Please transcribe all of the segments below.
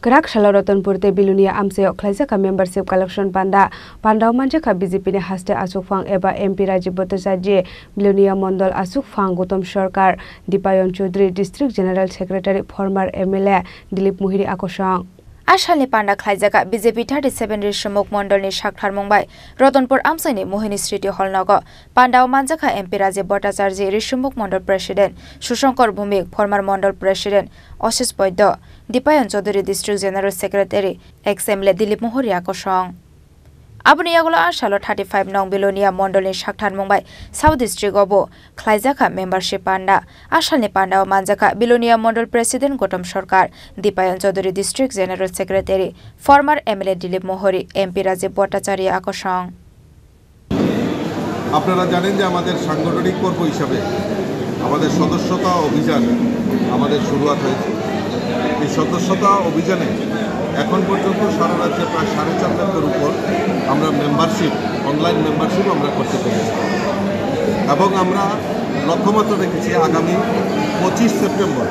Kerak Shala Rotanpurte Bilunia Amse Oklaisaka membership collection Panda Manjaka BJP ne haste Asukfang eba MP Rajiv Bhattacharya Bilunia Mondol Asukfang Gautam Sarkar Dipayon Chaudhary District General Secretary former MLA Dilip Mohiri Akosang Ashalni Panda Khlaijaka BJP 37 Rishmukh Mondolni Shakhtar Mumbai Rotanpur Amsaini Mohini Street Hall Nago Pandao Manjaka MP Rajiv Bhattacharya Rishmukh Mondol President Sushankar Bhumik former Mondol President Ashish Boydo Dipayon Chaudhary District General Secretary ex-MLA Dilip Mohiri Akosang Abuni Yagulo Ashalo 35 Nong Bilunia Mondolni Shakhtar Mumbai South District Obo Khlaijaka membership Panda Ashalni Pandao Manjaka Bilunia Mondol President Gautam Sarkar Dipayon Chaudhary District General Secretary former MLA Dilip Mohiri MP Rajiv Bhattacharya Akosang আপনারা জানেন যে আমাদের সাংগঠনিক পর্ব হিসাবে আমাদের সদস্যতা অভিযান আমাদের শুরুয়াত হয়েছে এই সদস্যতা অভিযানে এখন পর্যন্ত সারা রাজ্যে প্রায় 4.5 লাখের উপর আমরা মেম্বারশিপ অনলাইন মেম্বারশিপ আমরা করতে পেরেছি এবং আমরা লক্ষ্যমাত্রা রেখেছি আগামী 25 সেপ্টেম্বর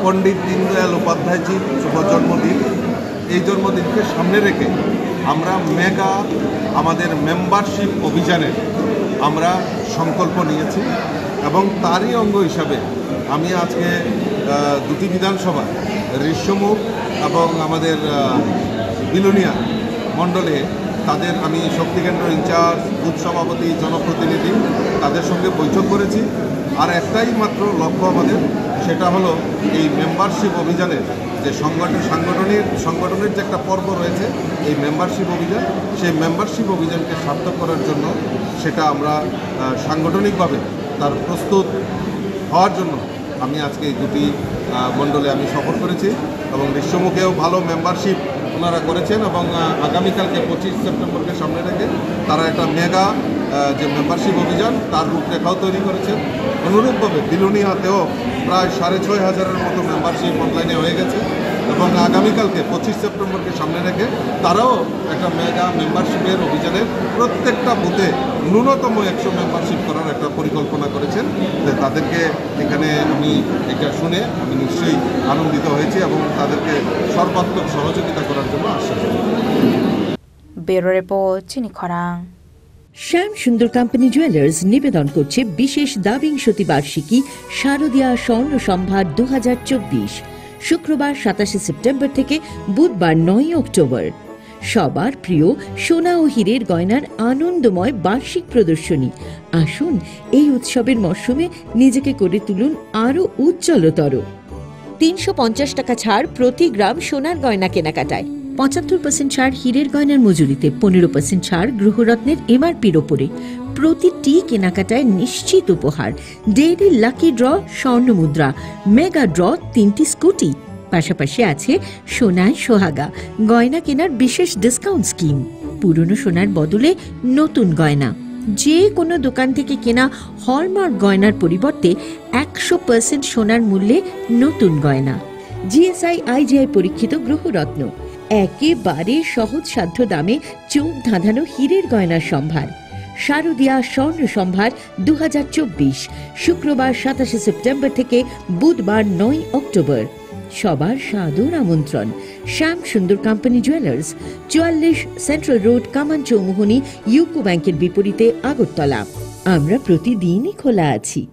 পণ্ডিত দীনদয়াল উপাধ্যায়জির শুভ জন্মদিন এই জন্মদিনকে সামনে রেখে আমরা মেগা আমাদের মেম্বারশিপ অভিযানের আমরা সংকল্প নিয়েছি এবং তারই অঙ্গ হিসাবে আমি আজকে দুটি বিধানসভা ঋষ্যমুখ এবং আমাদের বিলুনিয়া মণ্ডলে তাদের আমি শক্তিকেন্দ্র ইনচার্জ বুথ সভাপতি জনপ্রতিনিধি তাদের সঙ্গে বৈঠক করেছি আর একটাই মাত্র লক্ষ্য আমাদের সেটা হলো এই মেম্বারশিপ অভিযানের যে সংগঠনের যে একটা পর্ব রয়েছে এই মেম্বারশিপ অভিযান সেই মেম্বারশিপ অভিযানকে সার্থক করার জন্য সেটা আমরা সাংগঠনিকভাবে তার প্রস্তুত হওয়ার জন্য আমি আজকে এই দুটি মণ্ডলে আমি সফর করেছি এবং ঋষ্যমুখেও ভালো মেম্বারশিপ ওনারা করেছেন এবং আগামীকালকে 25 সেপ্টেম্বরকে সামনে রেখে তারা একটা মেগা যে মেম্বারশিপ অভিযান তার রূপরেখাও তৈরি করেছেন অনুরূপভাবে বিলুনিয়াতেও প্রায় 6,500-এর মতো মেম্বারশিপ অনলাইনে হয়ে গেছে এবং আগামীকালকে 25 সেপ্টেম্বরকে সামনে রেখে তারাও একটা মেগা মেম্বারশিপের অভিযানের প্রত্যেকটা বুথে ন্যূনতম 100 মেম্বারশিপ করার একটা পরিকল্পনা করেছেন তাদেরকে এখানে আমি এটা শুনে আমি নিশ্চয়ই আনন্দিত হয়েছি এবং তাদেরকে সর্বাত্মক সহযোগিতা করার জন্য আশ্বাস ব্যুরো রিপোর্ট চিনি খরাং শ্যাম সুন্দর কোম্পানি জুয়েলার্স নিবেদন করছে বিশেষ দাবিংশতি বার্ষিকী শারদীয়া স্বর্ণ সম্ভার 2024 শুক্রবার 27 সেপ্টেম্বর থেকে বুধবার 9 অক্টোবর সবার প্রিয় সোনা ও হীরের গয়নার আনন্দময় বার্ষিক প্রদর্শনী আসুন এই উৎসবের মরশুমে নিজেকে করে তুলুন আরো উজ্জ্বলতর 350 টাকা ছাড় প্রতি গ্রাম সোনার গয়না কেনাকাটায় 75% ছাড় হীরের গয়নার মজুরিতে 15% ছাড় গ্রহরত্নের এমআরপির ওপরে প্রতিটি কেনাকাটায় নিশ্চিত উপহার ডেইলি লাকি ড্র স্বর্ণ মুদ্রা মেগা ড্র 3টি স্কুটি পাশাপাশি আছে সোনায় সোহাগা গয়না কেনার বিশেষ ডিসকাউন্ট স্কিম পুরনো সোনার বদলে নতুন গয়না যে কোনো দোকান থেকে কেনা হলমার্ক গয়নার পরিবর্তে 100% সোনার মূল্যে নতুন গয়না জিএসআই আইজিআই পরীক্ষিত গ্রহরত্ন একেবারে সহজসাধ্য দামে চোখ ধাঁধানো হীরের গয়নার সম্ভার শারদীয়া স্বর্ণ সম্ভার 2024 শুক্রবার 27 সেপ্টেম্বর থেকে বুধবার 9 অক্টোবর সবার সাদর আমন্ত্রণ শ্যাম সুন্দর কোম্পানি জুয়েলার্স 44 সেন্ট্রাল রোড কামান চৌমুহনী ইউকো ব্যাংকের বিপরীতে আগরতলা আমরা প্রতিদিনই খোলা আছি।